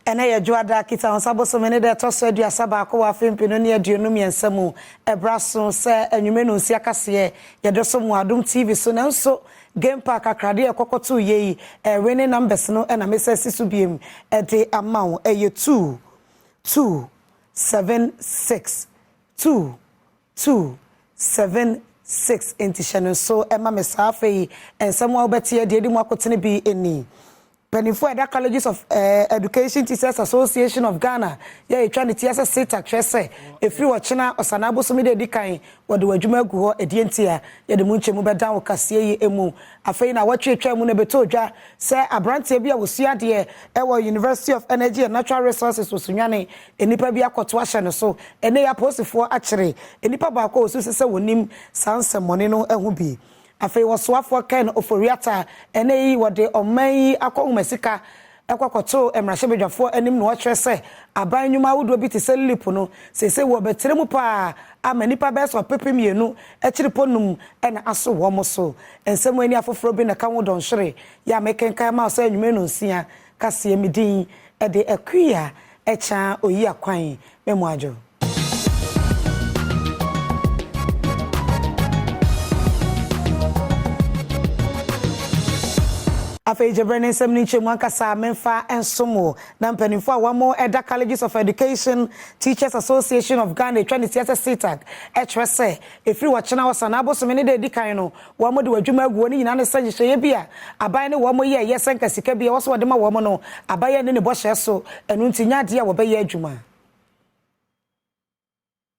ena ye dwada kita on sabo so mene de to so aduasa ba ko wa fempino ne aduonu miensa mu ebraso se anwume no nsi akase ye de so mu Adom TV so nanso game park akrade e kokoto ye winning numbers no na mesasi so biem e de amount ye 276 intishano so ema mesafe ensam wa obeti de di mu akotene bi eni Penifo Eda Colleges of Education Teachers Association of Ghana. Yeah, you trying to teach us sit say if you watch na osanabo so me de dikan wode wadwuma gu ho edientia ye de munche mu beda wo kase emu afei na watwe twa mu na beto dwa say abrante bia wosua de University of Energy and Natural Resources wosunwane enipa bia kwoto ahye no so ene ya posifo akere enipa ba ko osu se wonim sanse mone no ehu bi afei wosoafo kan oforiata ene yi wode oman akohumasika ekwakoto emrahebedwafo anim no kyerese aban nyuma wodo bi te selipo no sese wo betremu pa amanipa beso pepemienu ekiriponum ena aso wo mo so ensemu ani afoforo bi na kanwo don hwere ya mekenkan ma so anwume no nsia kase emidin ede akua echa oyi akwan memuajo Afei jebrene semni chemu ankasa memfa ensomo na mpanimfo awamo Eda Colleges of Education Teachers Association of Ghana trying to CTAG HRS efiri wachena wasana abosomene de dikan no wamo de wadwuma aguo ni nyina ne sagye bia aban ne wamo ye yesenka sika bia woso wode ma wamo no abaye ne bo hye so enu ntinya de a wo be ye adwuma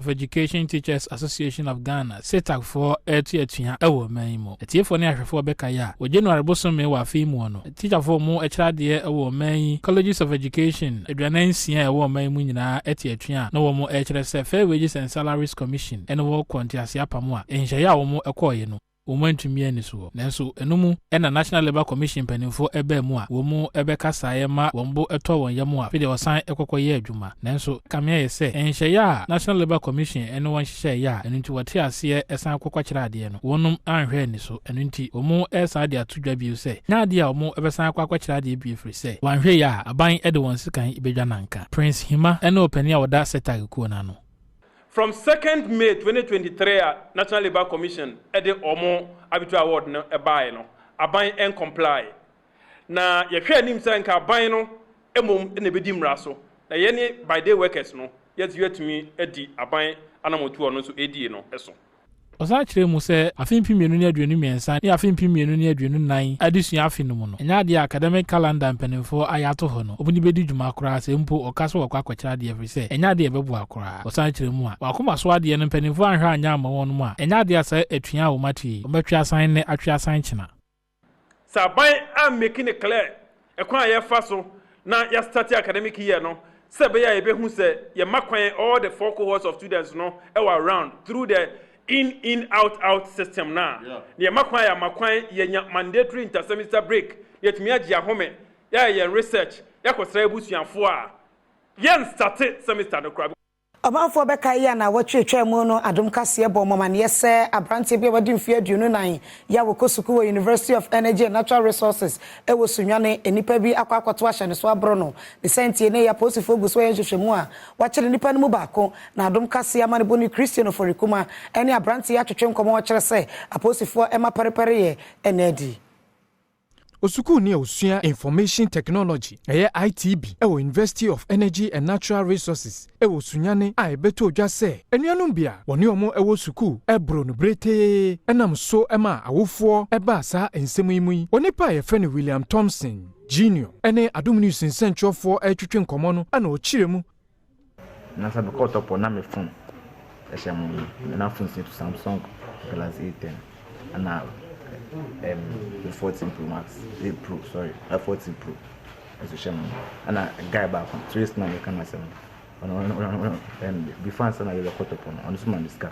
of Education Teachers Association of Ghana CTAG for etuatua ewo manimo etiefo ne ahwefo beka ya o January bosome wa afimu no teacher for mu ekirade ewo man Colleges of Education aduanansia ewo manmu nyina etuatua na wo mu ekirese Fair Wages and Salaries Commission ene wo kontiase apamu a enhye ya wo mu ekoye no Umantumi ani so nanso enumu ena National Labour Commission panimfo ebe mu a wo mu ebe kasaye ma wombo eto won yam a fide osan ekokoye adwuma nanso kamia ye se enhye ya National Labour Commission ene won hye ya enunti wote ase esan akokokira ade no wonum anhwe ani so enunti omu esa ade atudwa bi se nya ade a omu ebesan akokokira ade bi firi se wanhwe ya aban ede won sikan ibedwa nanka Prince Hima ene opani a woda setag ku na no From 2nd May 2023, National Labour Commission ede omo habitual award no ebae no aban en comply na ye hwe anim se nka aban no emom ene bedi mra so na ye ne by day workers no yetumi edi aban anamotu no so edi no eso Osa kire mu se afimpi mienu ne aduonu miensa ne afimpi mienu ne aduonu nan adesua afinu mu no enya de academic calendar mpanimfo ayato ho no obuni bedi dwuma akora se mpo okaso wakwa kwakira de every se enya de ebebu akora osa kire mu a wakoma so ade ne mpanimfo anhwa anya ama won mu a enya de asa atua wo mati obetwa san ne atwa san kina saban am making it clear ekwan ye fa so na ya start academic year no se be ya ebe hu se ye makwan all the four cohorts of students no e were around through the in out system now. Yeah. Makwan ye mandatory inter-semester break. Yet me agia home. Yeah, research. Ya kwasra ebusuanfo a. Yen started semester no crab. Obanfo beka ya na watwetwa mu no Adom kase ebo mama ne yese abrante bia wadi mfie aduonu nan ya wokosuku wo University of Energy and Natural Resources e wo sunwane enipa bi akwakoto ahye ne so abro no the sentie ne ya posifo guso ye hwehwemu a wakire nipa no mu baako na Adom kase amane boni Christian for Rikuma ene abrante ya twetwe nkomo wakire se aposifo ema perepere ye enedi Osuku ni osua Information Technology ITB University of Energy and Natural Resources sunyane a ebeto odwa se enuanum bia woni omo suku ebro no brete enam so ema awofo eba sa ensemu imu oni pa ye friend William Thompson Junior ene Adom News nsentwofo twetwe nkomo no ana okiremu na sabe ko topo na me phone na phone to Samsung Galaxy A10 ana the 14 Pro Max, 8 Pro, sorry, 14 Pro. As a shaman, and a guy back on 3 man, you can myself. And before I said I was caught upon on this man, this guy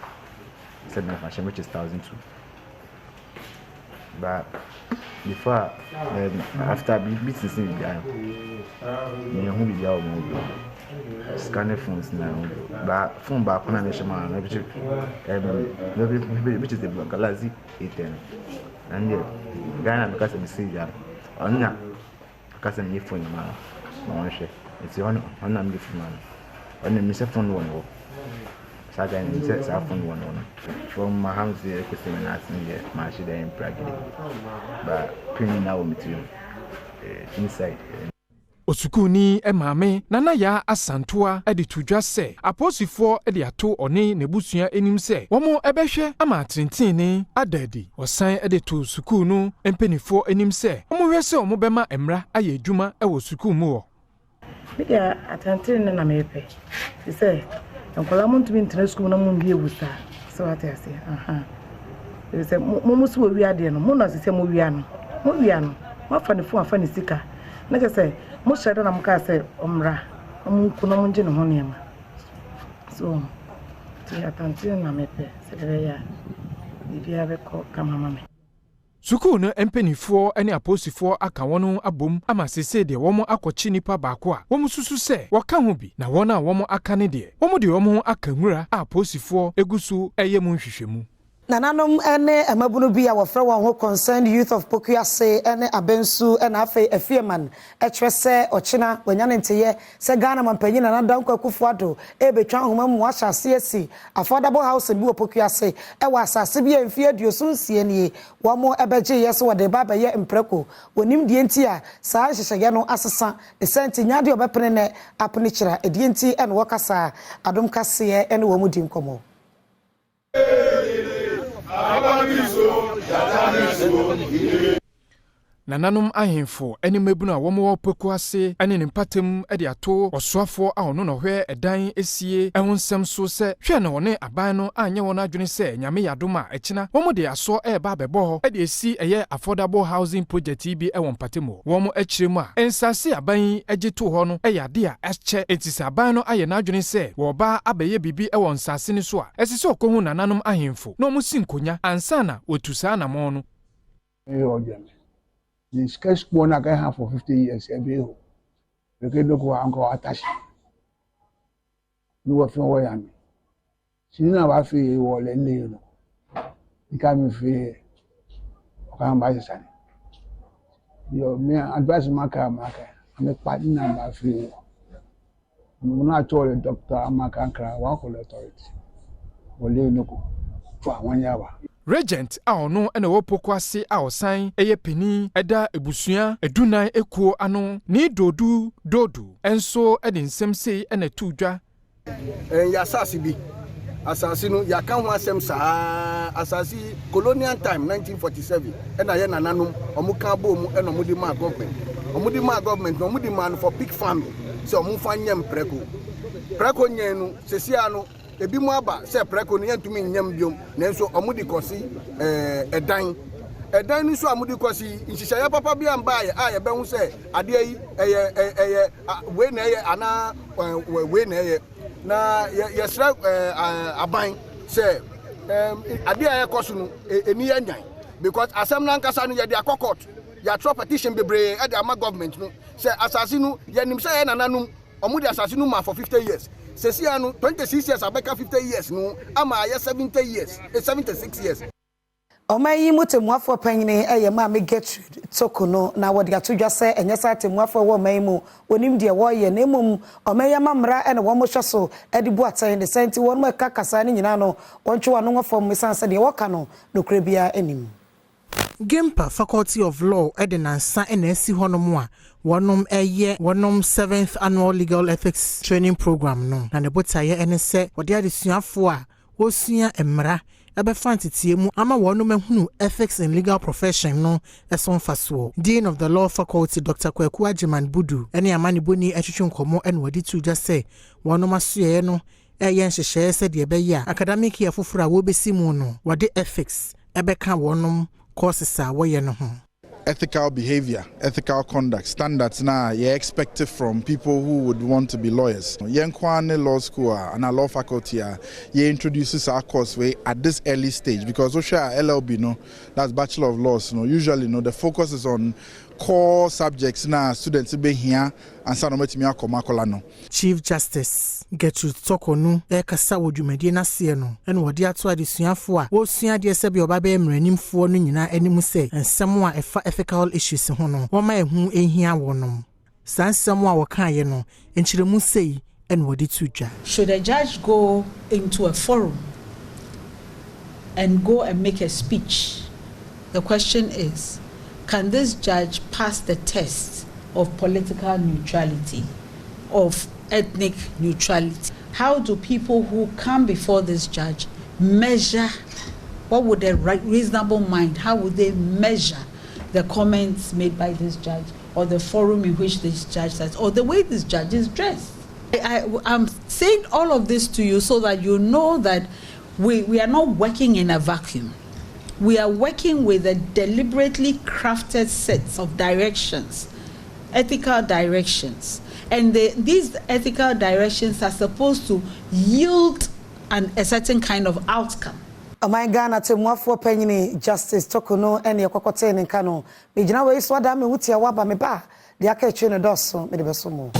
said my fashion, which is 1,002. But before, after business in the guy, you who be your mobile. Scanning phones now, but phone back on a shaman, which is the Galaxy A10. And Ghana because of the sea, on because of your phone, one share. It's one I'm the man. On the phone one. Sagan insets are phone one. From my house here, because I'm asking here, my shit in Prague. But printing now with you inside. Osukuni emame nana ya asantua edi tudwa se aposifo edi ato one nebusua enim se womo ebehwe ama tintini adadi osan edi to sukunu empenifo enim se womo hwe se womo bema emra aye adwuma ewo suku mu wo biya atantini na mepe se nkola muntu bintene suku na mu bie wusa so atase se musu wo wiade no mu na se mu wiano mafa ne fu afa ne sika na ke se mo shada na muka se omra kuna munje no honema so ti atanti na mepe se ya bibia be ko kama mame suku no empenifo ene aposifo aka wono abom ama sese de womo akwachi nipa baako a womo susu se waka ho bi na wona womo aka ne de womo de womo aka nwura aposifo egusu eye mu nhwehwemu Nananom ene amabunu bi a wofra won ho concerned youth of Pokuase ene abensu ene afi afieman etwese ochina wanyane nteye se Ghana mampanyi na nadanko akufuado ebetwa homa mu ahase asi affordable house bi wo Pokuase wa asase bi amfie aduosunsie nie wo mo ebeje yeso wode ba baye mpreko wonim die nti a saa hyehyege no asesa de senti nyade obepene ne apne kira edie nti ene wokasa adom kase ene wo mu di nkomo Nananom ahemfo ene mabunu a womo Pokuase ene ne mpatem ede ato osoafo a ono no hwe edan esie ehonsem so se hwe ne wone aban no anye wona adwene se nyame yadoma ekina womo de aso eba bebo ede esi eye affordable housing project bi ewon mpatemo womo akiremu a ensase aban age to ho no eyade a eche etisi aban no aye na adwene se wo ba abeye bibi ewon nsase ne so a esise okohu nananom ahemfo no mu sinkonya ansana otusa na mo no the sketch one I can have for 50 years every year. We can look at Uncle Atashi. You were from Wyoming. She didn't have a fee or lend you. You can't be free. I can't buy the son. Your mere advice marker. I'm a partner number free. I'm not told the doctor I'm a canker, one call authority. Well, you know, for 1 year. Regent a ono ene wo Pokuase a osan eye peni eda ebusua edunan ekuo ano ni dodu enso ede nsem sei ene tudwa ya asasi bi asasi no ya kan ho asem saa asasi colonial time 1947 ena ye nananom omuka bo mu ena omudi ma government no omudi man for pig farming so omufa nyem preko nyenu sesia no ebi mu aba se preko ne yantumi nyam biom nanso omudi kosi edan ni so amudi kosi nhihya papa bi amba ya be hu se ade yi eye we na eye ana we na eye na yesra aban se ade ya koso no eni yanyan because asem na nkasa no ye de akokot ya throw petition bebre e de ama government no se asase no ye nim se ye nananum omudi asase no ma for 50 years Sesiano 26 years abeka 50 years no ama ya 70 years 76 years Omayi mutemuafo panyine eye ma me get tokono na wode atodwa se enyesa temuafo wo mayimu onim de wo ye nemum omaya mamra ene wo mohweso ede bu atan de senti won ma kakasa ne nyina no wontwe wano ngofom misanse de woka no nokra bia enim Gempa Faculty of Law Edenansa NSC Honomwa wonom 7th annual legal ethics training program no na ne botaye ene se wode adesuafo a wosua emra ebefantitie mu ama wonom ehunu ethics in legal profession no eson faso Dean of the Law Faculty Dr. Kwaku Ajiman Budu ene amane boni atwetwe nkomo ene wadi tu just say wonom asoye no yen hyehye se de beya academic year foforo a wo besi mu no wode ethics ebeka wonom courses are way no ethical behavior, ethical conduct, standards now you're expected from people who would want to be lawyers. Yenkwane Law School and our law faculty introduces our course way at this early stage because LLB no, that's Bachelor of Laws. Usually the focus is on core subjects now students be here and no. Chief Justice Gertrude Tokonu kasa wodwumade na se no ene wode ato adesuafo a wo sua de se be obabe emranimfo no nyina animu se ensem a efa ethical issues ho no wo ma ehu ehia wonom saa nsɛm a wɔkaeɛ no nkyerɛmu sei ɛna wɔde to dwa. Should a judge go into a forum and go and make a speech, the question is, can this judge pass the test of political neutrality, of ethnic neutrality? How do people who come before this judge measure, what would a reasonable mind, how would they measure the comments made by this judge, or the forum in which this judge says, or the way this judge is dressed? I'm saying all of this to you so that you know that we are not working in a vacuum. We are working with a deliberately crafted sets of directions, ethical directions. And these ethical directions are supposed to yield a certain kind of outcome. My Ghana to Mwafo Penny Justice Tokuno and Yokoten and Kano. Mijina way swada me wutia waba me ba. The akechino doso me de besomo.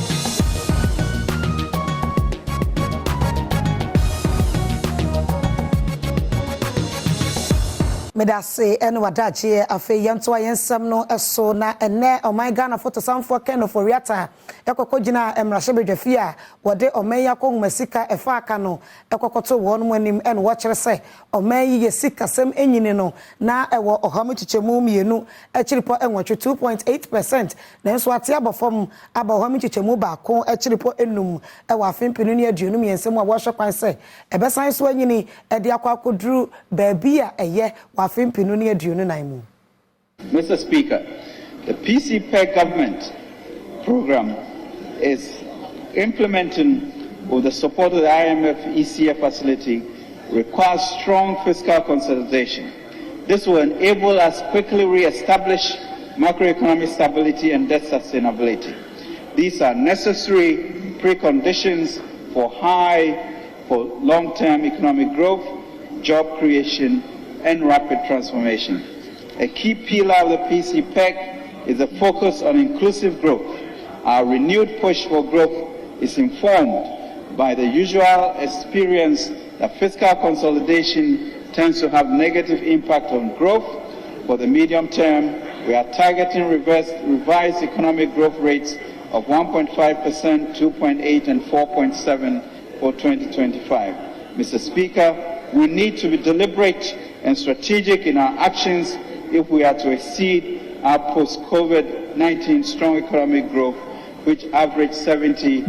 Medase eno wadaje afe yanto ayensam no eso na ene oman Ghana photo samfo ken for riata ekokogina emrahye a wode oman yakon masika efa aka no ekokoto won mu anim eno wo kire se oman yi yesika sem enyini no na ewo ohame chichemu mienu echiripo enwotwe 2.8% na enso ate abofom aba ohame chichemu ba ko echiripo enum ewo afempinu ne aduonum yensem a wo hwekwan se ebesan so anyini ede akwakoduru baabia eye Mr. Speaker, the PCPEC government program is implementing, with the support of the IMF ECF facility, requires strong fiscal consolidation. This will enable us quickly re-establish macroeconomic stability and debt sustainability. These are necessary preconditions for long-term economic growth, job creation, and rapid transformation. A key pillar of the PCPEC is a focus on inclusive growth. Our renewed push for growth is informed by the usual experience that fiscal consolidation tends to have negative impact on growth. For the medium term, we are targeting revised economic growth rates of 1.5%, 2.8%, and 4.7% for 2025. Mr. Speaker, we need to be deliberate and strategic in our actions if we are to exceed our post-COVID-19 strong economic growth, which averaged 7%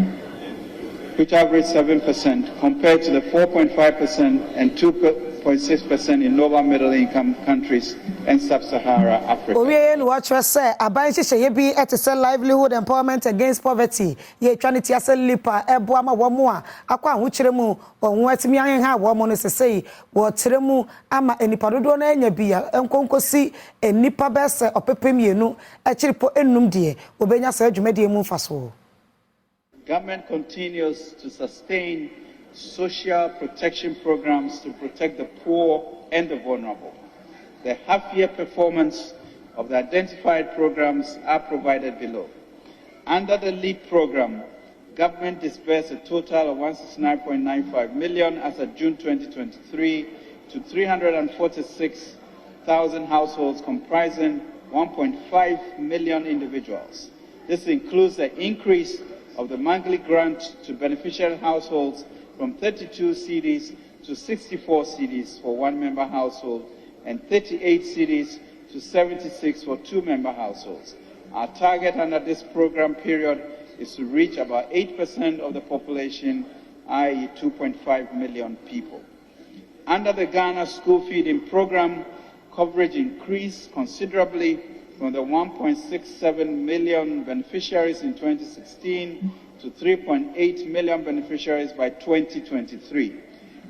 compared to the 4.5% and 2.6% in lower middle income countries and sub-Saharan Africa. We watch us say abanshe ye bi etese livelihood empowerment against poverty. Ye twaniti ase lipa eboama womo a akwa ahokyeremu onwo atimi anha womo no sesei wo kyeremu ama enipa dodo na anya bia enkonkosi enipa bese opepemienu akiripo enum de obenya sa adwumade mu mfaso. Government continues to sustain social protection programs to protect the poor and the vulnerable. The half-year performance of the identified programs are provided below. Under the LEAD program, government disbursed a total of 169.95 million as of June 2023 to 346,000 households comprising 1.5 million individuals. This includes the increase of the monthly grant to beneficial households from 32 cedis to 64 cedis for one-member household and 38 cedis to 76 for two-member households. Our target under this program period is to reach about 8% of the population, i.e. 2.5 million people. Under the Ghana School Feeding Program, coverage increased considerably from the 1.67 million beneficiaries in 2016 to 3.8 million beneficiaries by 2023.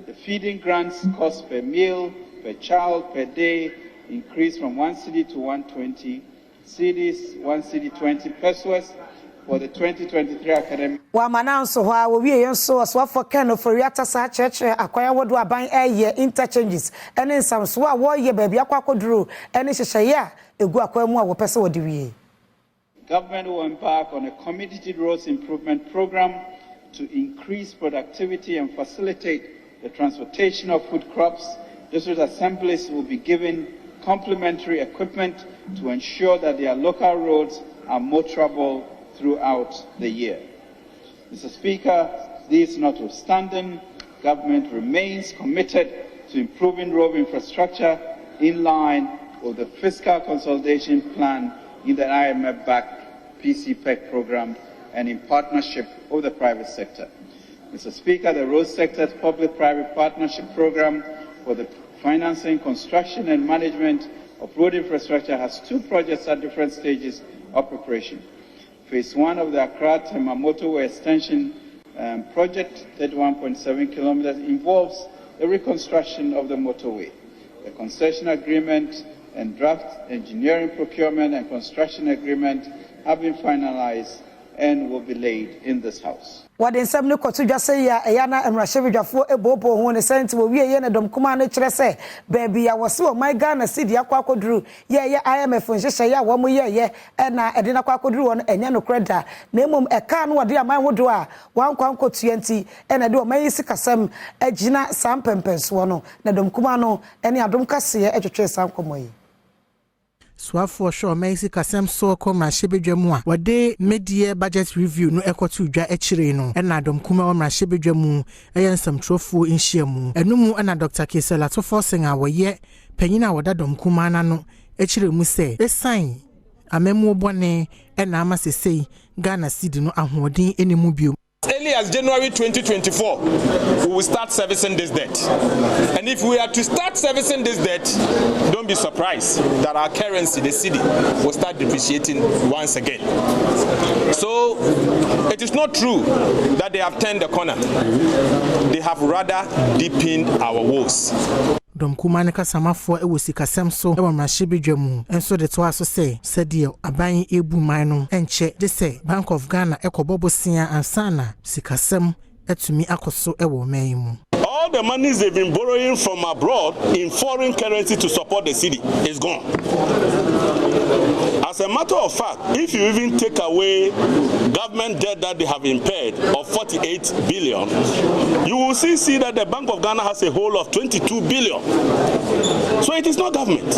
The feeding grants cost per meal, per child, per day increased from 1 cedi to 120 cedis, 1 cedi 20 pesos for the 2023 academic. Wamananso wa we yenso aswafo ken for riata sa church akwaya wodo aban eye interchanges ene nsamso a wo ye baabi akwakoduru ene hyehye egu akwaya mu a wo pese wo de wie. Government will embark on a community roads improvement program to increase productivity and facilitate the transportation of food crops. District assemblies will be given complementary equipment to ensure that their local roads are motorable throughout the year. Mr. Speaker, these notwithstanding, government remains committed to improving road infrastructure in line with the fiscal consolidation plan in the IMF-backed PCPEC program and in partnership with the private sector. Mr. Speaker, the road sector's public-private partnership program for the financing, construction and management of road infrastructure has 2 projects at different stages of preparation. Phase 1 of the Accra-Tema motorway extension project, 31.7 kilometers, involves the reconstruction of the motorway. The concession agreement and draft engineering, procurement and construction agreement have been finalized and will be laid in this House. What in some no kotu dwase ya eyana emrahwebidwafo ebobo ho ne senti wo wie ye ne dom kuma no kire se baby ya wose o my Ghana city akwakoduru ye IMF nhyehyɛ ya wo mo ye na ede na akwakoduru won enya no kreda na emom eka no wode aman hodo a wankwan kotu enti na de o man sikasam agina sampempenso no na dom kuma no ene adom kase ye etwetwe sankomoyi. Swafo show Messi Kasem so koma shebedwamu a wode mid-year budget review no ekotu dwa ekire no na Adom kuma wa mra shebedwamu ensam trofo nhyiamu enumu na Dr. Kesela to forcing a woye panyina woda Adom kuma na no ekire mu se esan amemu bone na amasesei Ghana cedi no ahoden enemu bio. As early as January 2024, we will start servicing this debt. And if we are to start servicing this debt, don't be surprised that our currency, the cedi, will start depreciating once again. So it is not true that they have turned the corner. They have rather deepened our woes. Dom kumane kasamafo ewo sikasem so ewo mrahwebidwamu enso de to aso se sadio aban ebu man no enche de se Bank of Ghana ekobobosia ansana sikasem etumi akoso ewo man mu. All the monies they've been borrowing from abroad in foreign currency to support the city is gone. As a matter of fact, if you even take away government debt that they have impaired of 48 billion, you will see that the Bank of Ghana has a whole of 22 billion. So it is not government.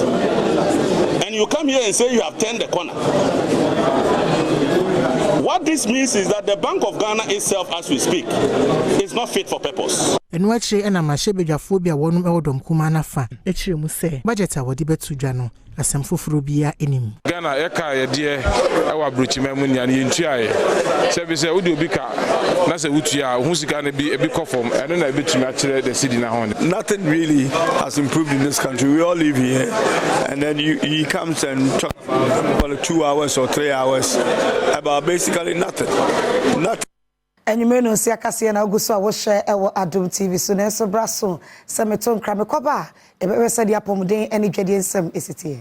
And you come here and say you have turned the corner. What this means is that the Bank of Ghana itself, as we speak, is not fit for purpose. Enu achire ena mrahwebidwafo bia wonum ewodom kuma na fa echire mu se budget a wodi betu dwa no asem foforo bia enim. Ghana eka ye de ewa brochima mu nia ne yentuae service udi obi ka na se wutua hu sika na bi kofom eno na betumi achire the city na hon. Nothing really has improved in this country. We all live here, and then he comes and talk for 2 hours or 3 hours about basically nothing. Enyume no nsi akase na oguso a wo hye ewo Adom TV so na so braso semeton krame koba ebe se dia apomuden eni dwade nsem esitie.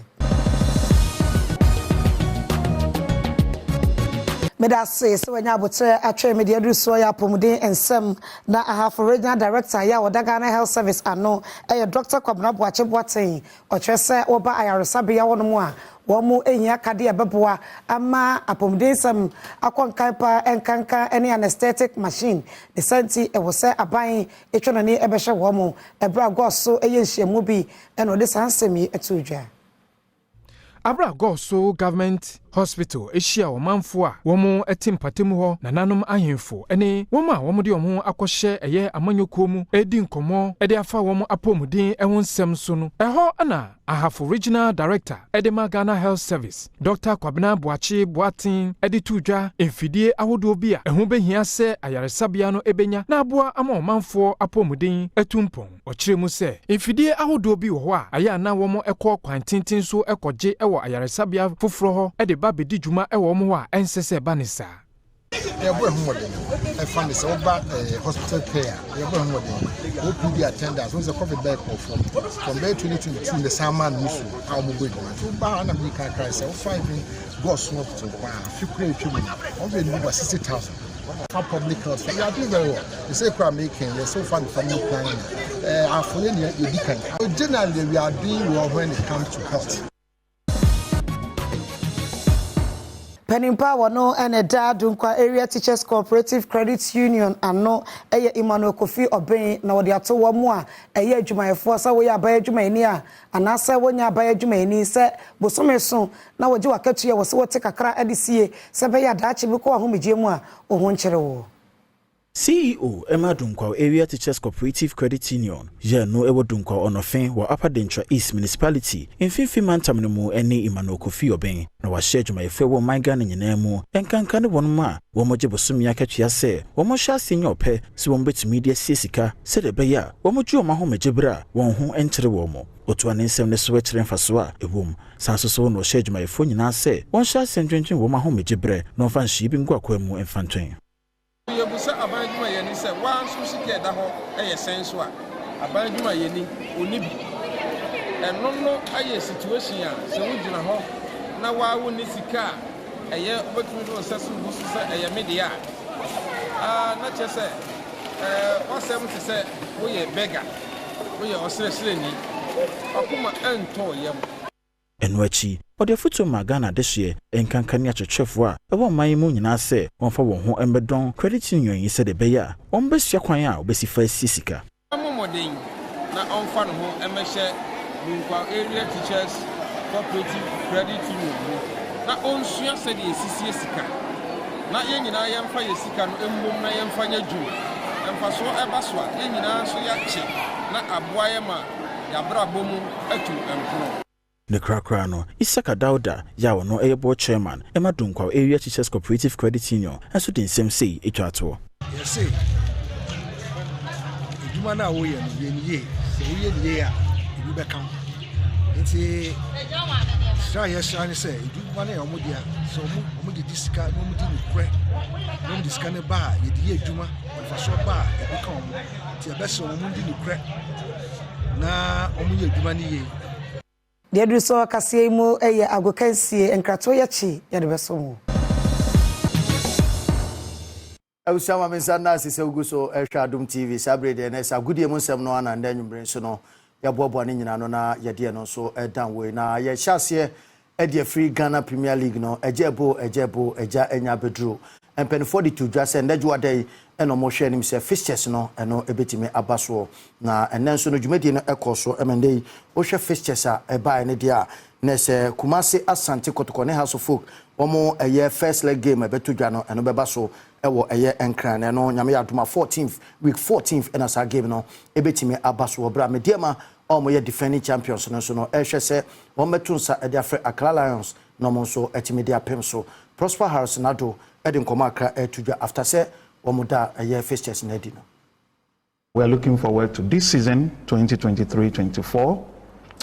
Medase so wanya abotre atwe media du so ya apomuden ensem na ahafo regional director ya Ghana Health Service ano Dr. Kwabena Boache Boaten o twese oba ayaresabe ya wono mu a womu ehia kade ebeboa ama apomuden ensem akonkanpa enkanka ene anesthetic machine the senti e wo se aban etwono ne ebehye womu ebra goso eyenhyiamu bi eno de sansemi etudwa. Abra Goso Government Hospital eshia omanfo a womo etimpatemu ho nananom ahemfo ene woma womo de omo akɔhye eye amanyoko mu edi nkomo ede afa womo apomuden eho nsɛm so no ɛhɔ ana ahafo regional director Edema Ghana Health Service Dr. Kwabena Boache Boaten ede tudwa emfidie ahodo bi a ɛho behia sɛ ayaresabea no ebenya na aboa ama omanfo apomuden etumpon ɔkyerɛ mu sɛ emfidie ahodo bi wɔ hɔ a aya na womo ɛkɔ kwantintin so ɛkɔgye ɛwɔ ayaresabea foforo hɔ ede ba bedi juma ewo mo a ensese ba ne sa e bo ehun wode e fa ne se oba hospital care e bo ehun wode OPD attendants on the COVID back from 2022 the summer nisu how mo go do ba na bi ka cry say o 5 go so up to kwa fi kura etwemu on be over 60,000 for public health. We are doing very well. You say we are making the so far family planning afole ne e di kan generally we are doing well when it comes to health. Penimpa wano ene da dunkwa area teachers cooperative credit union ano eye Emmanuel Kofi Obeng na wode ato wo mu a eye adwumayefo sa wo ya abaye adwumayeni a anasa wonya abaye adwumayeni se bosome so na woje wakatu ye wo se wote kakra adisie se be ya daache bi ko ahomegye mu a ohun kyere wo. CEO Emma Dunkwa Area Teachers Cooperative Credit Union ye no ewo Dunkwa onofen wo Upper Dentra East Municipality in Fifi Mantam no mu ene Emmanuel Kofi Obeng na wa share dwumayefo wo manga ne nyina mu enkanka ne wonum a wo moje bosum ya katua se wo mo hya senyo pe se wo betumi de sika se de be ya wo mo ju ma ho megibra won ho enkyere wo mo otu anensem ne so wekire mfaso a ewom sansoso no share dwumayefo nyina se won hya sendwendwen wo ma ho megibre no fa nhyi bi ngwa mu emfantwen. Yebusa abanjuma yeni se wan so sike da ho eye senso a abanjuma yeni oni bi eno no aye situation a se wugina ho na wa wo ni sika eye obetumi no sesu busu se eye media na chese wasem te se wo ye beggar wo ye osresre ni akuma ento yem Enwachi ode futu magana dehye enkankani achechefo a ewo man mu nyina se wonfa won ho embedon credit union yi se de beya ombesua kwan a obesifa sisika amomodin na onfa no ho emehye Dunkwa area teachers cooperative credit union na onsua se de sisi sika na ye nyina yemfa ye sika no embom na yemfa nya dwu emfa so ebaso a ye nyina so ya che na aboa ye ma ya bra bomu atu empro ne krakra no Isaka Dauda ya wono eye chairman Emma Dunkwa Area Teachers Cooperative Credit Union aso den sem sei etwato yes say eduma na wo ye no ye ni ye se wo ye ni ye a ebi be kan nti sha ye sha ni say eduma na omo dia so omo di disika no omo di nukre no omo disika ne ba ye di eduma fa so ba ebi kan omo ti e be so omo di nukre na omo ye eduma ni ye de du so kasie mu eye agokansie enkrato yachi ya de beso mu Awusama mensana sise uguso ehwa Adom TV sabre de na sa gudie mu nsem no ana nda nwumbre so no ya boaboa ne nyina no na ye de no so edan we na ye hyase e free Ghana Premier League no ejebo eja enya bedro empen 42 dwase ndajwa dai eno mo hwe nim se fixtures no eno ebetime abaso na enenso no dwumadi no ekoso emendei o hwe fixtures a eba ne dia na se Kumasi Asante Kotoko ne House of Folk omo eye first leg game ebeto dwa no eno beba so ewo eye enkran eno nyame ya duma 14th week 14th ena sa game no ebetime abaso obra mediama omo ye defending champions no so no ehwe se ometu nsa e dia Free Accra Lions no mo so etime dia pem so Prosper Harris Nado edin koma Accra etudwa after se omoda eye fixtures na di no. We are looking forward to this season 2023-24,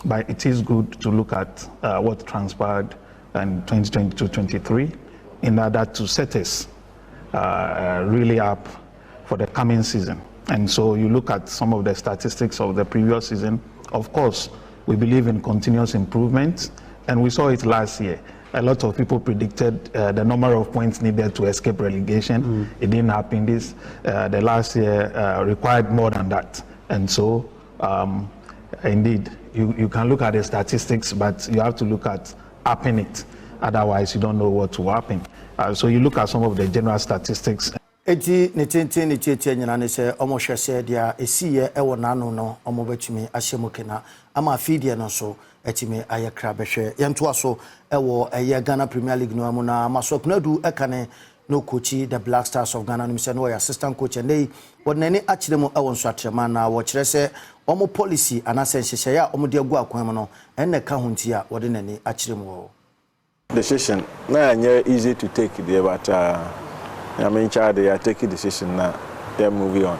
but it is good to look at what transpired in 2022-23 in order to set us really up for the coming season. And so you look at some of the statistics of the previous season. Of course, we believe in continuous improvement, and we saw it last year. A lot of people predicted the number of points needed to escape relegation. It didn't happen. The last year required more than that. And so, indeed, you can look at the statistics, but you have to look at upping it. Otherwise, you don't know what will happen. So you look at some of the general statistics. Eti ne tenten ne tietie nyina ne se omo hwese dia esiye ewo nanu no omo betumi ahyemukena ama afidie no so etimi ayekra behwe yento aso ewo eye Ghana Premier League no amuna masopnadu ekane no coachi the Black Stars of Ghana no se no assistant coach and wonani akiremu ewo nso atrema na wo kire se omo policy anase nhyehyɛ ya omo de agu akwan no enne ka honti a wode nani akiremu. Decision na easy to take there, but I mean, they are taking decision now. They are moving on.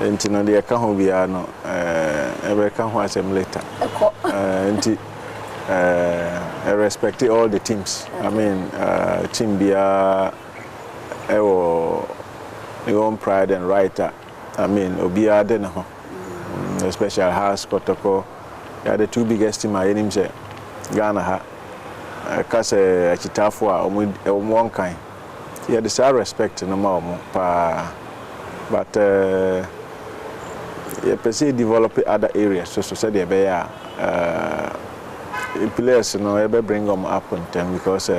And you know, they can't be no. Every can watch them later. And I respect all the teams. I mean, team be your own pride and right. I mean, Obia Deno, the special house Kotoko. They are the two biggest team I name say Ghana ha. Because Chitafua or one kind. Yeah, this I respect no more, but yeah, per se develop other areas. So say they be players, you know, ever bring them up on time because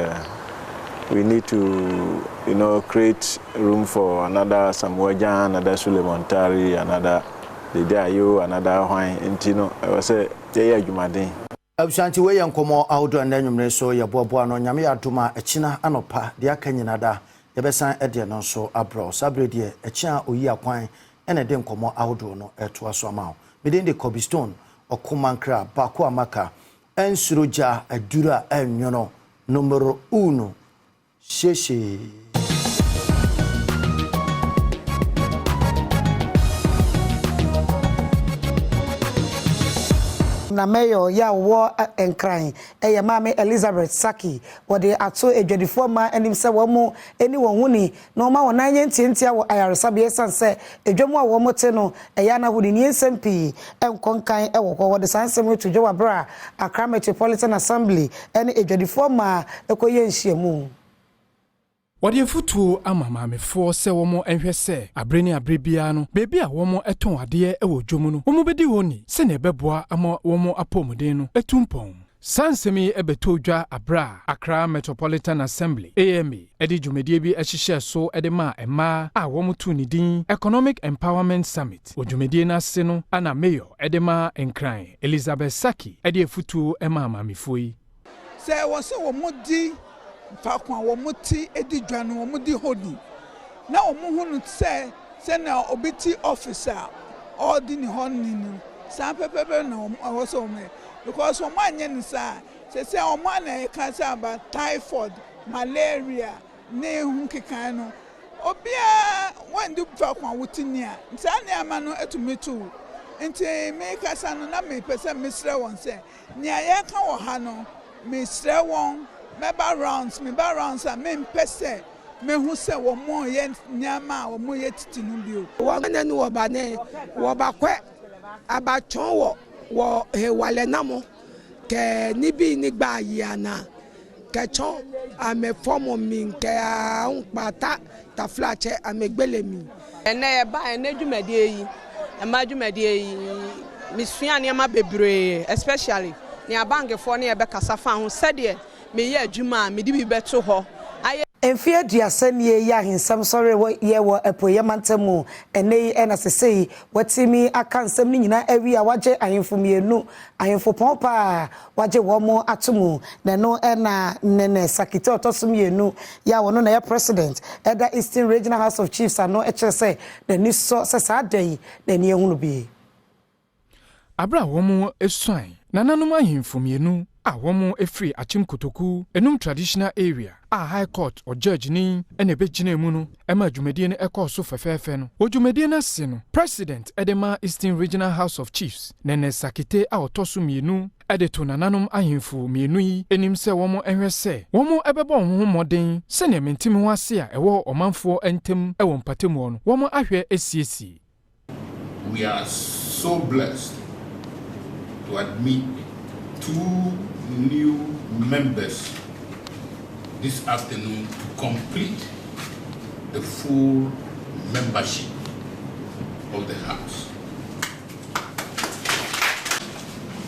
we need to, create room for another Samuel Jan, another Suleiman Tari, another Lidayo, another Wine, and I was say, yeah, you madin. Abshanti we yankomo audo ananyumre so yeboabo no nyame adoma echina anopa de akanyenada yebesan ede no so abro sabre de echia oyi akwan ene de nkomo audo no eto aso amawo midin de cobblestone okomankra bako amaka ensuroja adura enyono numero 1 sheshe na mayor ya wo enkran eye mame Elizabeth Saki wode ato edwadifo ma anim se wo mo eni won huni na ma won anye ntientia wo ayaresabe sanse edwamu a wo mote no eya na hudi ni SMP enkonkan ewo ko wode sansem to dwa bra Accra Metropolitan Assembly eni edwadifo ma ekoye nhyiamu Wadi futu ama mamefo se womo enhwese abreni abrebia no bebi a womo eton ade ewo dwomu no womo bedi honi se ne beboa ama womo apomuden no etumpon sansemi ebeto dwa abra Accra Metropolitan Assembly AMA edi dwumedie bi ehihye so edema ema a womo tu ni din Economic Empowerment Summit odwumedie na se no ana mayor edema enkran Elizabeth Saki edi futu ema mamefoi se wo se womo di fakwa wo muti edidwa no wo mudi hodi na wo hunu se na obiti officer all di ni honni ni sa pepepe na wo so me because wo manye ni sa se wo na ka sa ba typhoid malaria ne hu kikan no obia wandu fakwa wutinia nsa ne ama no etumitu nti me ka sa no na me pese mesre won se ni aya ka wo ha no mesre won me ba rounds a me mpese me hu se wo mo ye nyama wo mo ye titinu bio wo na ni wo ba ne wo ba kwe abachon wo he wale namo ke ni bi ni gba yana ke chon ame form mi ke a unpata ta flache amegbele mi ene ye ba ene dwumade yi e ma dwumade yi misua ne ma bebre especially ni abange fo ne ye be kasa fa ho sede me ye adwuma me di bi beto ho Enfia duasanie ya hinsam sore ye wo epoye mantemu enei ena sesei watimi akansam ni nyina awi a waje ahemfo mienu ahemfo pompa waje wo mo atomu na no ena nene sakite otoso mienu ya wono na ya president eda Eastern Regional House of Chiefs ano echese na ni so sesa dai na ni ehunu bi abra wo mo esuan nananom ahemfo mienu a womo efri achim kotoku enum traditional area a high court or judge ni ene begina mu no ema dwumedie ne ekoso fefefe no odwumedie na se no president edema Eastern Regional House of Chiefs nene sakite a otoso mienu edeto nananom ahemfo mienu yi enim se womo enhwese womo ebebo ho moden se ne mentimi ho ase a ewo omanfo entem ewo mpatemu no womo ahwe esiesi. We are so blessed to admit 2 new members this afternoon to complete the full membership of the House.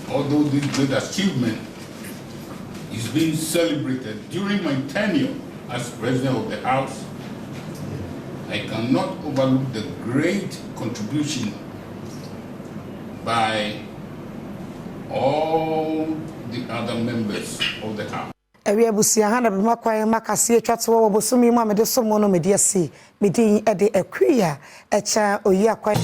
Although this great achievement is being celebrated during my tenure as President of the House, I cannot overlook the great contribution by all the other members of the House. Ewe abusia hana bema kwa makasi etwato wo bosumi mu amede somo no mediasi medin ede akria echa oyi akwa